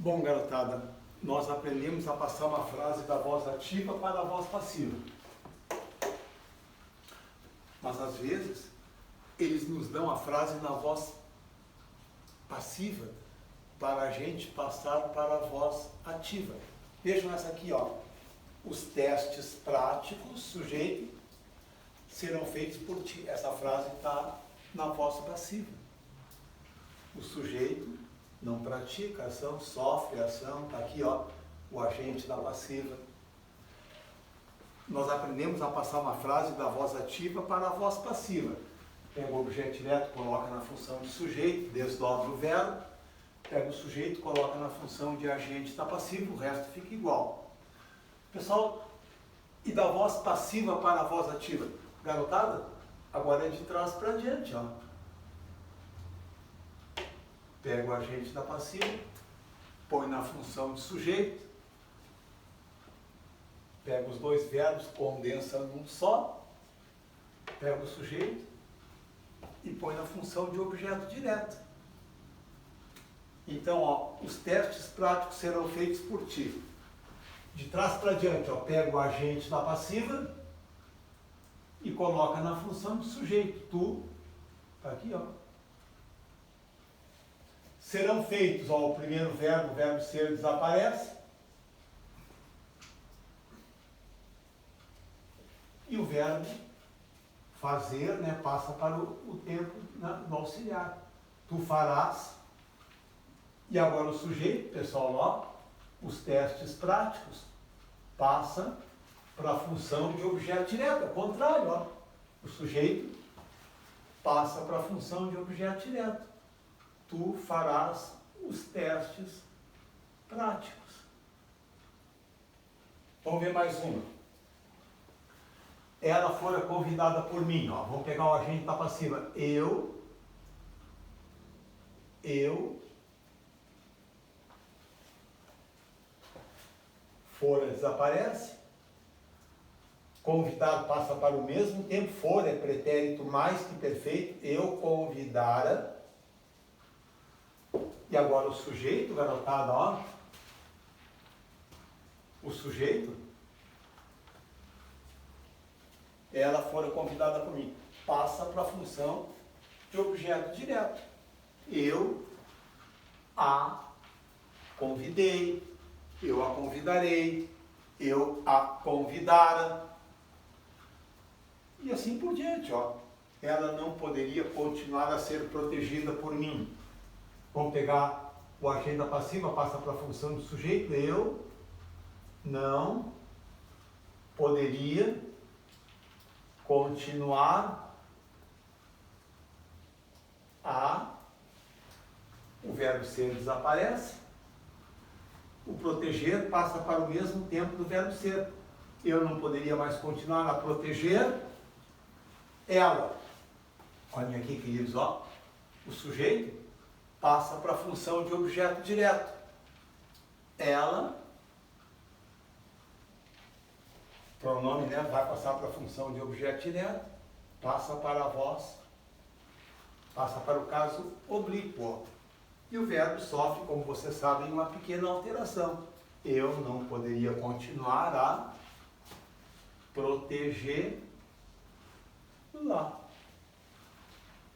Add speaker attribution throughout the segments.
Speaker 1: Bom, garotada, nós aprendemos a passar uma frase da voz ativa para a voz passiva. Mas às vezes, eles nos dão a frase na voz passiva para a gente passar para a voz ativa. Vejam essa aqui, ó. Os testes práticos, sujeito, serão feitos por ti. Essa frase está na voz passiva. O sujeito não pratica ação, sofre ação, está aqui, ó, o agente da passiva. Nós aprendemos a passar uma frase da voz ativa para a voz passiva. Pega o objeto direto, coloca na função de sujeito, desdobra o verbo, pega o sujeito, coloca na função de agente da passiva, o resto fica igual. Pessoal, e da voz passiva para a voz ativa? Garotada, agora é de trás para diante, ó. Pega o agente da passiva, põe na função de sujeito, pega os dois verbos, condensa num só, pega o sujeito e põe na função de objeto direto. Então, ó, os testes práticos serão feitos por ti. De trás para diante, ó, pega o agente da passiva e coloca na função de sujeito. Tu, tá aqui, ó. Serão feitos, ó, o primeiro verbo, o verbo ser desaparece. E o verbo fazer, né, passa para o tempo no auxiliar. Tu farás. E agora o sujeito, pessoal, ó, os testes práticos, passa para a função de objeto direto. Ao contrário, ó, o sujeito passa para a função de objeto direto. Tu farás os testes práticos. Vamos ver mais uma. Ela fora convidada por mim, ó. Vamos pegar o agente da passiva. Eu fora desaparece. Convidar passa para o mesmo tempo. For é pretérito mais que perfeito. Eu convidara. E agora o sujeito, garotada, ó. O sujeito. Ela fora convidada por mim. Passa para a função de objeto direto. Eu a convidei. Eu a convidarei. Eu a convidara. E assim por diante, ó. Ela não poderia continuar a ser protegida por mim. Vamos pegar o agente da passiva, passa para a função do sujeito. Eu não poderia continuar a... O verbo ser desaparece. O proteger passa para o mesmo tempo do verbo ser. Eu não poderia mais continuar a proteger ela. Olhem aqui, queridos, ó. O sujeito passa para a função de objeto direto. Ela, pronome, né, vai passar para a função de objeto direto, passa para a voz, passa para o caso oblíquo. E o verbo sofre, como vocês sabem, uma pequena alteração. Eu não poderia continuar a proteger lá.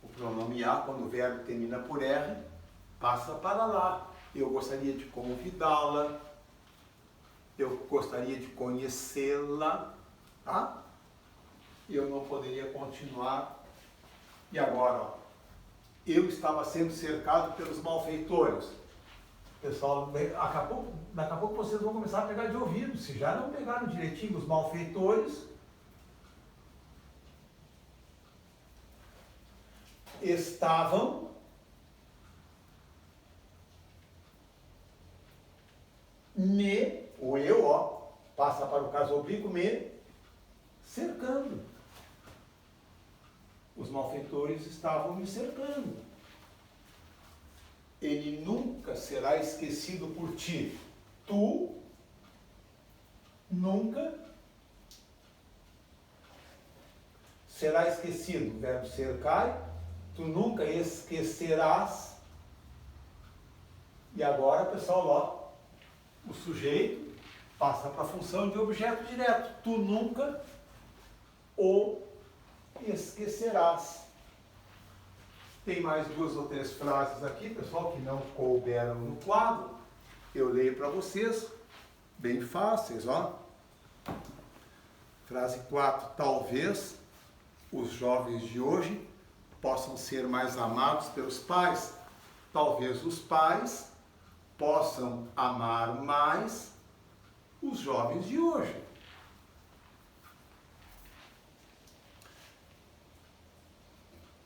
Speaker 1: O pronome a, quando o verbo termina por R, passa para lá. Eu gostaria de convidá-la. Eu gostaria de conhecê-la. Tá? Eu não poderia continuar. E agora, ó, eu estava sendo cercado pelos malfeitores. Pessoal, daqui a pouco vocês vão começar a pegar de ouvido. Se já não pegaram direitinho os malfeitores, estavam me, o eu, ó, passa para o caso oblíquo, me cercando. Os malfeitores estavam me cercando. Ele nunca será esquecido por ti. Tu nunca será esquecido. O verbo ser cai. Tu nunca esquecerás. E E agora, pessoal, ó, o sujeito passa para a função de objeto direto. Tu nunca o esquecerás. Tem mais 2 ou 3 frases aqui, pessoal, que não couberam no quadro. Eu leio para vocês, bem fáceis, ó. Frase 4. Talvez os jovens de hoje possam ser mais amados pelos pais. Talvez os pais possam amar mais os jovens de hoje.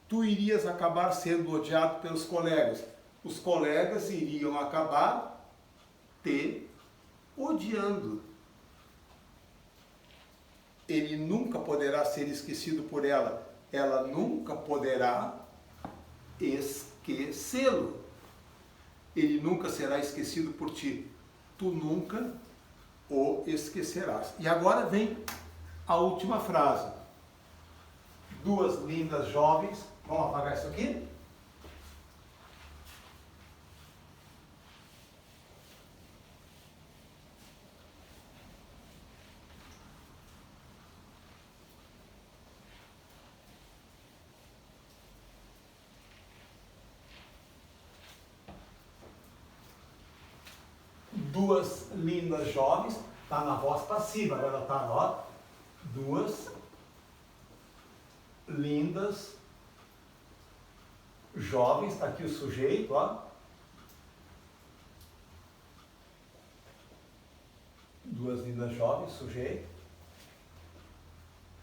Speaker 1: Tu irias acabar sendo odiado pelos colegas. Os colegas iriam acabar te odiando. Ele nunca poderá ser esquecido por ela. Ela nunca poderá esquecê-lo. Ele nunca será esquecido por ti. Tu nunca o esquecerás. E agora vem a última frase. 2 lindas jovens. Vamos apagar isso aqui? Duas lindas jovens, está na voz passiva, agora está, ó. 2 lindas jovens, está aqui o sujeito, ó. 2 lindas jovens, sujeito.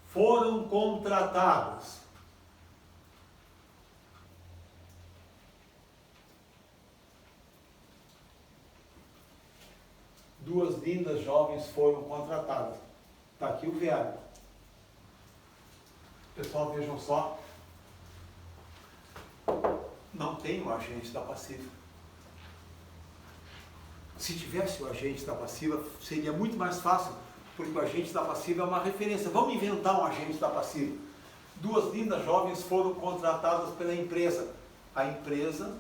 Speaker 1: Foram contratadas. Duas lindas jovens foram contratadas. Está aqui o verbo. Pessoal, vejam só. Não tem o agente da passiva. Se tivesse o agente da passiva, seria muito mais fácil, porque o agente da passiva é uma referência. Vamos inventar um agente da passiva. 2 lindas jovens foram contratadas pela empresa. A empresa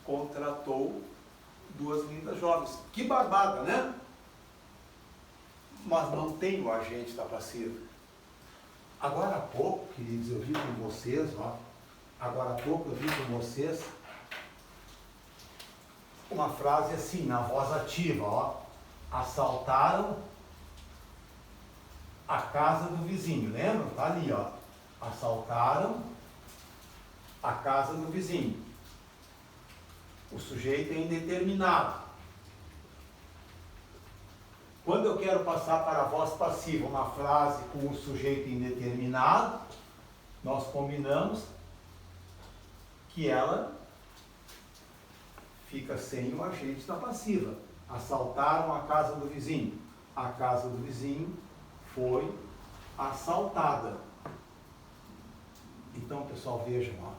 Speaker 1: contratou 2 lindas jovens. Que barbada, né? Mas não tem o agente da passiva. Agora há pouco, queridos, eu vi com vocês, ó. Agora há pouco eu vi com vocês uma frase assim, na voz ativa, ó. Assaltaram a casa do vizinho, lembram? Tá ali, ó. Assaltaram a casa do vizinho. O sujeito é indeterminado. Quando eu quero passar para a voz passiva uma frase com o sujeito indeterminado, nós combinamos que ela fica sem o agente da passiva. Assaltaram a casa do vizinho. A casa do vizinho foi assaltada. Então, pessoal, vejam, ó.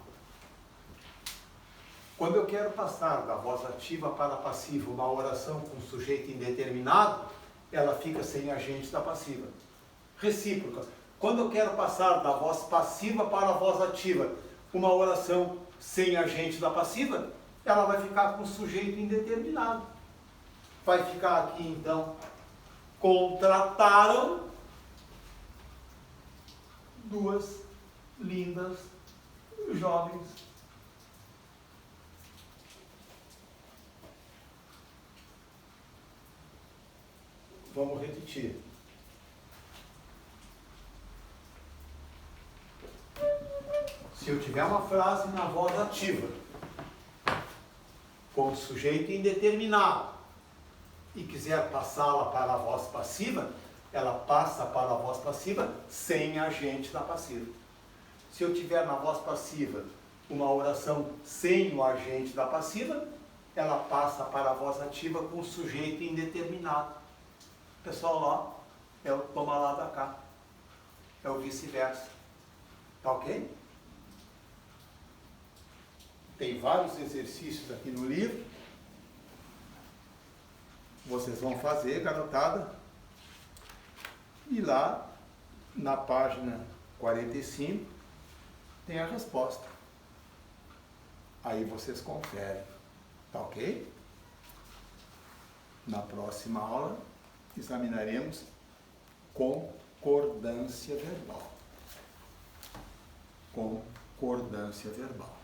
Speaker 1: Quando eu quero passar da voz ativa para a passiva uma oração com sujeito indeterminado, ela fica sem agente da passiva. Recíproca. Quando eu quero passar da voz passiva para a voz ativa uma oração sem agente da passiva, ela vai ficar com sujeito indeterminado. Vai ficar aqui, então, contrataram 2 lindas jovens. Vamos repetir. Se eu tiver uma frase na voz ativa, com sujeito indeterminado, e quiser passá-la para a voz passiva, ela passa para a voz passiva sem agente da passiva. Se eu tiver na voz passiva uma oração sem o agente da passiva, ela passa para a voz ativa com sujeito indeterminado. Pessoal, ó, é o toma lá da cá. É o vice-versa. Tá ok? Tem vários exercícios aqui no livro. Vocês vão fazer, garotada. E lá, na página 45, tem a resposta. Aí vocês conferem. Tá ok? Na próxima aula, examinaremos concordância verbal. Concordância verbal.